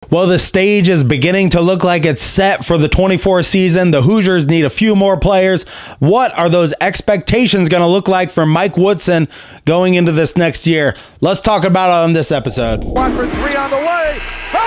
Well, the stage is beginning to look like it's set for the 24 season. The Hoosiers need a few more players. What are those expectations going to look like for Mike Woodson going into this next year? Let's talk about it on this episode. 1 for 3 on the way. Oh!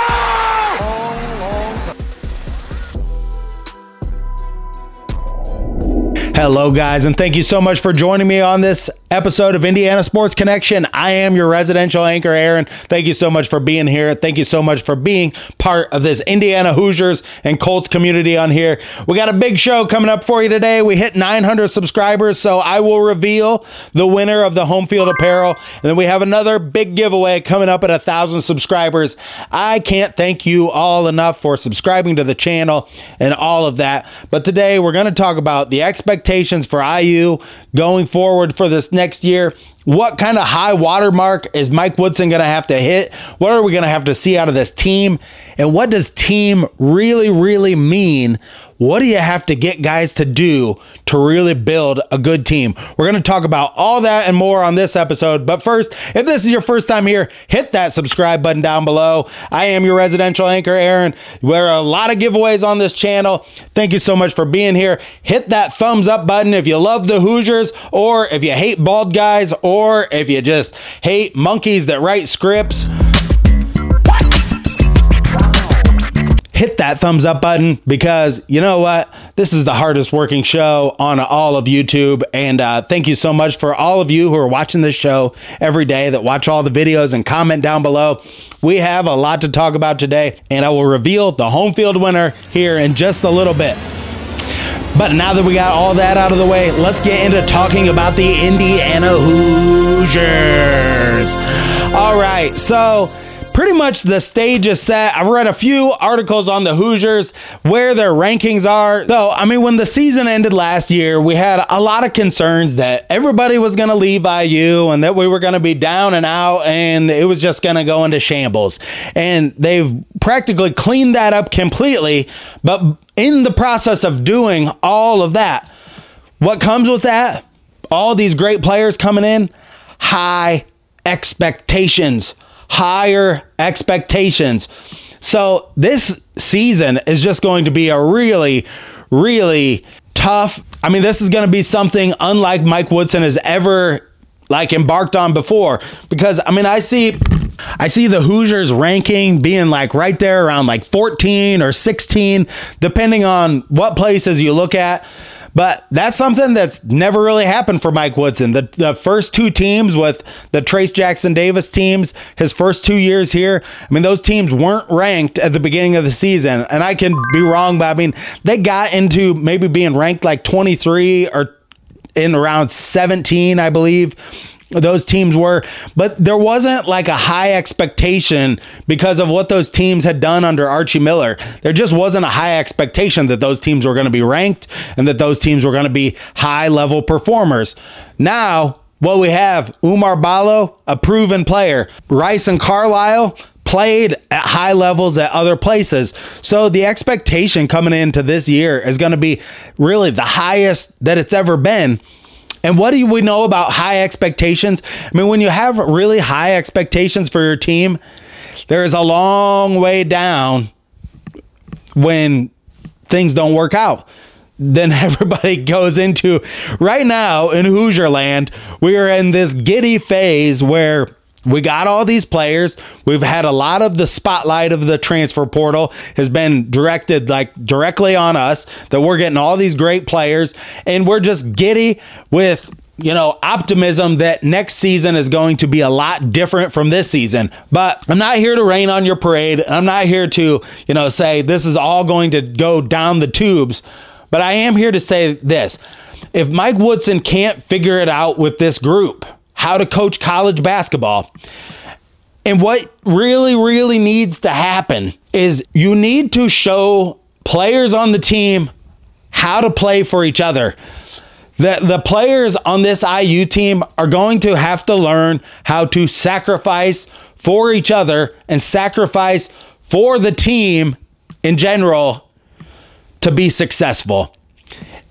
Hello, guys, and thank you so much for joining me on this episode of Indiana Sports Connection. I am your residential anchor, Aaron. Thank you so much for being here. Thank you so much for being part of this Indiana Hoosiers and Colts community on here. We got a big show coming up for you today. We hit 900 subscribers, so I will reveal the winner of the home field apparel. And then we have another big giveaway coming up at 1,000 subscribers. I can't thank you all enough for subscribing to the channel and all of that. But today we're going to talk about the expectations for IU going forward for this next year. What kind of high watermark is Mike Woodson going to have to hit? What are we going to have to see out of this team? And what does team really mean? What do you have to get guys to do to really build a good team? We're going to talk about all that and more on this episode. But first, if this is your first time here, hit that subscribe button down below. I am your residential anchor, Aaron. There are a lot of giveaways on this channel. Thank you so much for being here. Hit that thumbs up button if you love the Hoosiers, or if you hate bald guys, or if you just hate monkeys that write scripts. Hit that thumbs up button, because you know what? This is the hardest working show on all of YouTube. And thank you so much for all of you who are watching this show every day, that watch all the videos and comment down below. We have a lot to talk about today, and I will reveal the home field winner here in just a little bit. But now that we got all that out of the way, let's get into talking about the Indiana Hoosiers. All right, so pretty much the stage is set. I've read a few articles on the Hoosiers, where their rankings are. So, I mean, when the season ended last year, we had a lot of concerns that everybody was going to leave IU and that we were going to be down and out and it was just going to go into shambles. And they've practically cleaned that up completely. But in the process of doing all of that, what comes with that? All these great players coming in, high expectations. Higher expectations. So this season is just going to be a really tough. I mean, this is going to be something unlike Mike Woodson has ever embarked on before, because I mean, I see the Hoosiers ranking being right there around 14 or 16, depending on what places you look at. But that's something that's never really happened for Mike Woodson. The first two teams with the Trace Jackson Davis teams, his first 2 years here, I mean, those teams weren't ranked at the beginning of the season. And I can be wrong, but I mean, they got into maybe being ranked 23 or in around 17, I believe. Those teams were, but there wasn't a high expectation because of what those teams had done under Archie Miller. There just wasn't a high expectation that those teams were going to be ranked and that those teams were going to be high level performers. Now, what we have, Umar Ballo, a proven player. Rice and Carlisle played at high levels at other places. So the expectation coming into this year is going to be really the highest that it's ever been. And what do we know about high expectations? I mean, when you have really high expectations for your team, there is a long way down when things don't work out. Then everybody goes into, right now in Hoosier land, we are in this giddy phase where we got all these players. We've had a lot of the spotlight of the transfer portal has been directed directly on us, that we're getting all these great players, and we're just giddy with, optimism that next season is going to be a lot different from this season. But I'm not here to rain on your parade. I'm not here to, say this is all going to go down the tubes. But I am here to say this. If Mike Woodson can't figure it out with this group, how to coach college basketball, and what really needs to happen is you need to show players on the team how to play for each other. The players on this IU team are going to have to learn how to sacrifice for each other and sacrifice for the team in general to be successful.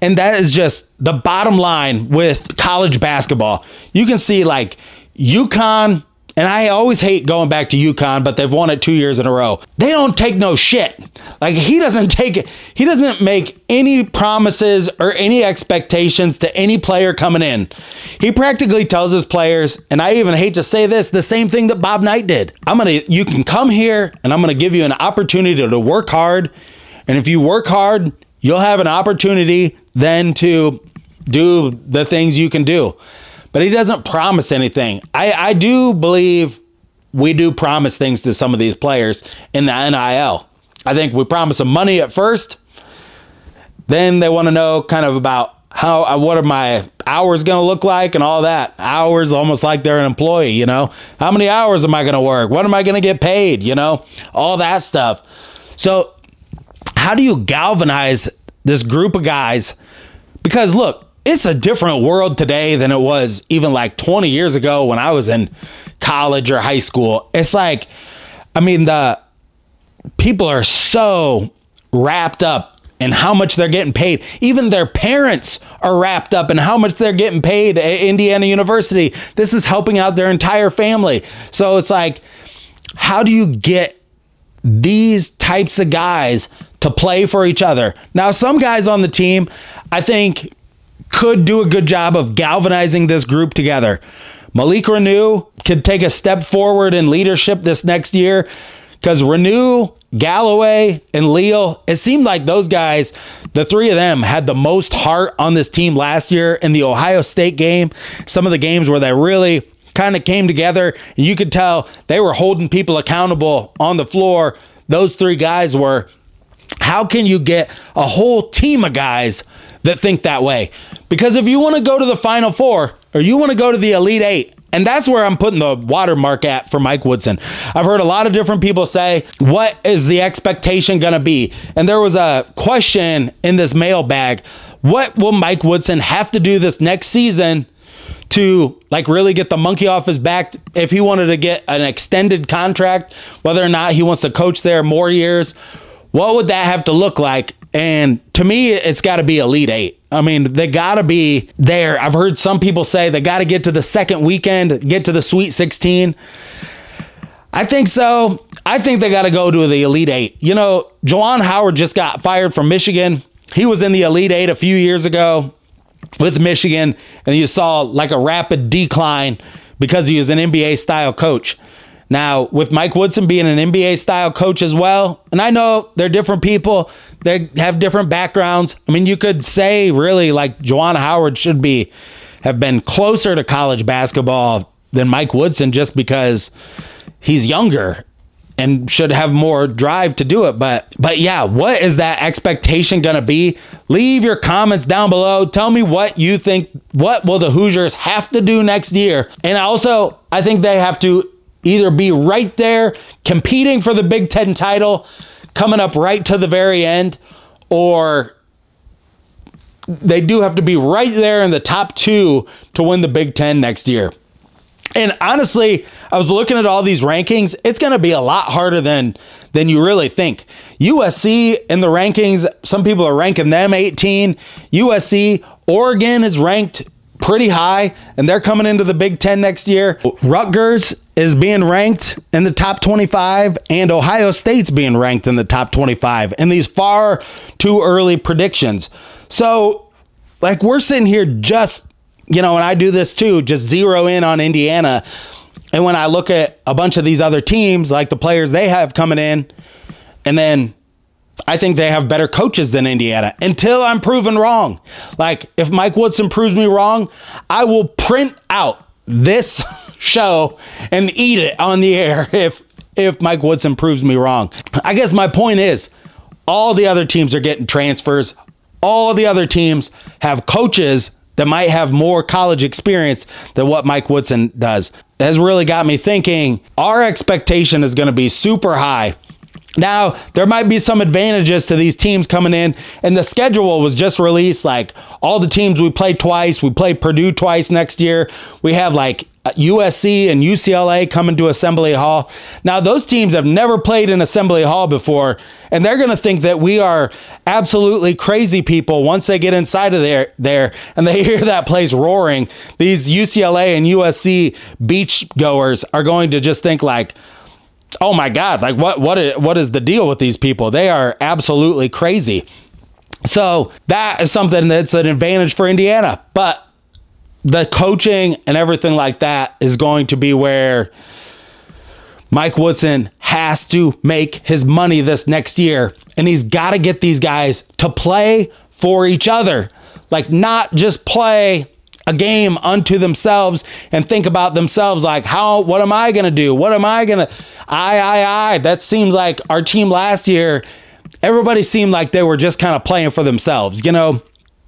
And that is just the bottom line with college basketball. You can see UConn and I always hate going back to UConn, but they've won it 2 years in a row. They don't take no shit. Like, he doesn't make any promises or any expectations to any player coming in. He practically tells his players, and I even hate to say this, the same thing that Bob Knight did. You can come here and I'm going to give you an opportunity to work hard. And if you work hard, you'll have an opportunity then to do the things you can do. But he doesn't promise anything. I do believe we do promise things to some of these players in the NIL. I think we promise them money at first. Then they want to know kind of about what are my hours going to look like and all that. Hours almost like they're an employee, you know. How many hours am I going to work? What am I going to get paid? You know, all that stuff. So how do you galvanize this group of guys? Because look, it's a different world today than it was even like 20 years ago when I was in college or high school. It's like, I mean, the people are so wrapped up in how much they're getting paid. Even their parents are wrapped up in how much they're getting paid at Indiana University. This is helping out their entire family. So it's like, how do you get these types of guys to play for each other? Now, some guys on the team, I think, could do a good job of galvanizing this group together. Malik Renew could take a step forward in leadership this next year because Renew, Galloway, and Leal, it seemed like those guys, the three of them, had the most heart on this team last year in the Ohio State game. Some of the games where they really kind of came together, and you could tell they were holding people accountable on the floor. Those three guys were. How can you get a whole team of guys that think that way? Because if you want to go to the Final Four or you want to go to the Elite Eight, and that's where I'm putting the watermark at for Mike Woodson. I've heard a lot of different people say, what is the expectation going to be? And there was a question in this mailbag. What will Mike Woodson have to do this next season to like really get the monkey off his back if he wanted to get an extended contract, whether or not he wants to coach there more years? What would that have to look like? And to me, it's got to be Elite Eight. I mean, they got to be there. I've heard some people say they got to get to the second weekend, get to the Sweet 16. I think so. I think they got to go to the Elite Eight. You know, Juwan Howard just got fired from Michigan. He was in the Elite Eight a few years ago with Michigan, and you saw like a rapid decline because he was an NBA-style coach. Now, with Mike Woodson being an NBA-style coach as well, and I know they're different people, they have different backgrounds. I mean, you could say really like Juwan Howard should have been closer to college basketball than Mike Woodson just because he's younger and should have more drive to do it. But yeah, what is that expectation going to be? Leave your comments down below. Tell me what you think. What will the Hoosiers have to do next year? And also, I think they have to either be right there competing for the Big Ten title, coming up right to the very end, or they do have to be right there in the top two to win the Big Ten next year. And honestly, I was looking at all these rankings. It's going to be a lot harder than you really think. USC in the rankings, some people are ranking them 18. USC, Oregon is ranked pretty high, and they're coming into the Big Ten next year. Rutgers is being ranked in the top 25, and Ohio State's being ranked in the top 25 in these far too early predictions. So, like, we're sitting here just, you know, and I do this too, just zero in on Indiana. And when I look at a bunch of these other teams, like the players they have coming in, and then I think they have better coaches than Indiana until I'm proven wrong. Like, if Mike Woodson proves me wrong, I will print out this show and eat it on the air if Mike Woodson proves me wrong. I guess my point is, all the other teams are getting transfers. All the other teams have coaches that might have more college experience than what Mike Woodson does. It has really got me thinking our expectation is going to be super high Now, there might be some advantages to these teams coming in, and the schedule was just released. Like, all the teams we play twice. We play Purdue twice next year. We have like USC and UCLA coming to Assembly Hall. Now, those teams have never played in Assembly Hall before, and they're going to think that we are absolutely crazy people once they get inside of there and they hear that place roaring. These UCLA and USC beach goers are going to just think like, oh my God, like what is the deal with these people? They are absolutely crazy. So that is something that's an advantage for Indiana. But the coaching and everything like that is going to be where Mike Woodson has to make his money this next year. And he's got to get these guys to play for each other. Like, not just play a game unto themselves and think about themselves like, what am I going to do? What am I going to, that seems like our team last year, everybody seemed like they were just kind of playing for themselves. You know,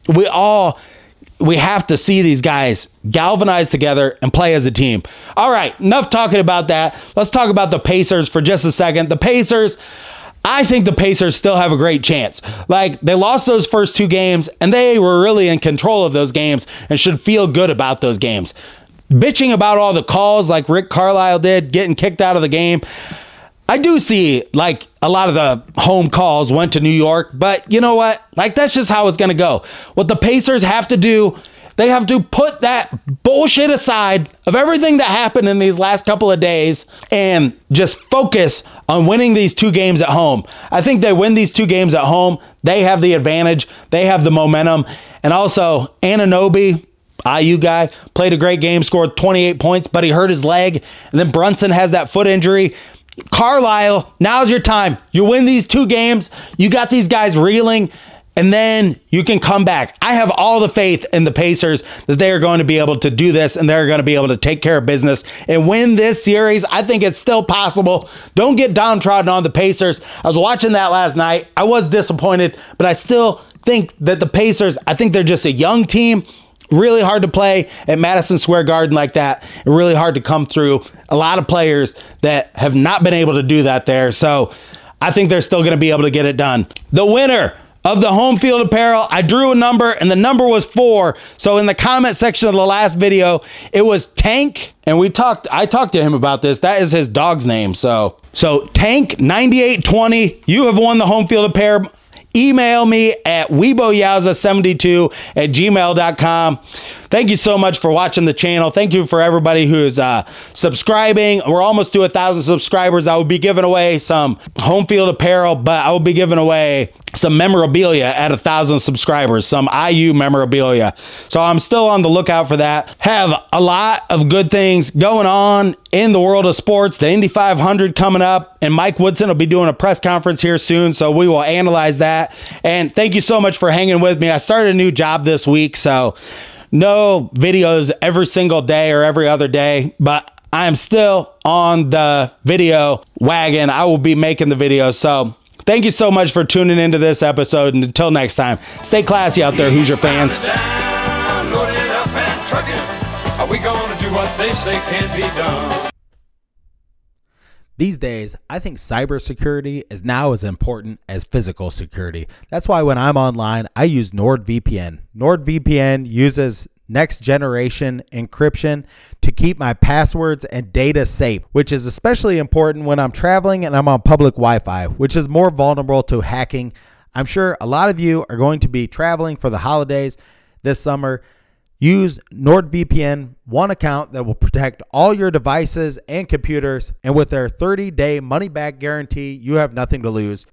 we have to see these guys galvanize together and play as a team. All right, enough talking about that. Let's talk about the Pacers for just a second. The Pacers, I think the Pacers still have a great chance. Like, they lost those first 2 games, and they were really in control of those games and should feel good about those games. Bitching about all the calls like Rick Carlisle did, getting kicked out of the game. I do see, like, a lot of the home calls went to New York, but you know what? Like, that's just how it's going to go. What the Pacers have to do, they have to put that bullshit aside of everything that happened in these last couple of days and just focus on winning these 2 games at home. I think they win these 2 games at home. They have the advantage. They have the momentum. And also, Anunoby, IU guy, played a great game, scored 28 points, but he hurt his leg. And then Brunson has that foot injury. Carlisle, now's your time. You win these 2 games. You got these guys reeling, and then you can come back. I have all the faith in the Pacers that they are going to be able to do this, and they're going to be able to take care of business and win this series. I think it's still possible. Don't get downtrodden on the Pacers. I was watching that last night. I was disappointed, but I still think that the Pacers, I think they're just a young team. Really hard to play at Madison Square Garden like that. And really hard to come through. A lot of players that have not been able to do that there. So I think they're still going to be able to get it done. The winner of the home field apparel, I drew a number, and the number was 4. So in the comment section of the last video, it was Tank, and I talked to him about this. That is his dog's name. So Tank 9820, you have won the home field apparel. Email me at weboyowza72@gmail.com. Thank you so much for watching the channel. Thank you for everybody who is subscribing. We're almost to 1,000 subscribers. I will be giving away some home field apparel, but I will be giving away some memorabilia at 1,000 subscribers, some IU memorabilia. So I'm still on the lookout for that. Have a lot of good things going on in the world of sports. The Indy 500 coming up, and Mike Woodson will be doing a press conference here soon, so we will analyze that. And thank you so much for hanging with me. I started a new job this week, so no videos every single day or every other day, but I am still on the video wagon. I will be making the videos, so thank you so much for tuning into this episode, and until next time, stay classy out there, Hoosier fans. Are we gonna do what they say can't be done? These days, I think cybersecurity is now as important as physical security. That's why when I'm online, I use NordVPN. NordVPN uses next generation encryption to keep my passwords and data safe, which is especially important when I'm traveling and I'm on public Wi-Fi, which is more vulnerable to hacking. I'm sure a lot of you are going to be traveling for the holidays this summer. Use NordVPN, one account that will protect all your devices and computers. And with their 30-day money-back guarantee, you have nothing to lose.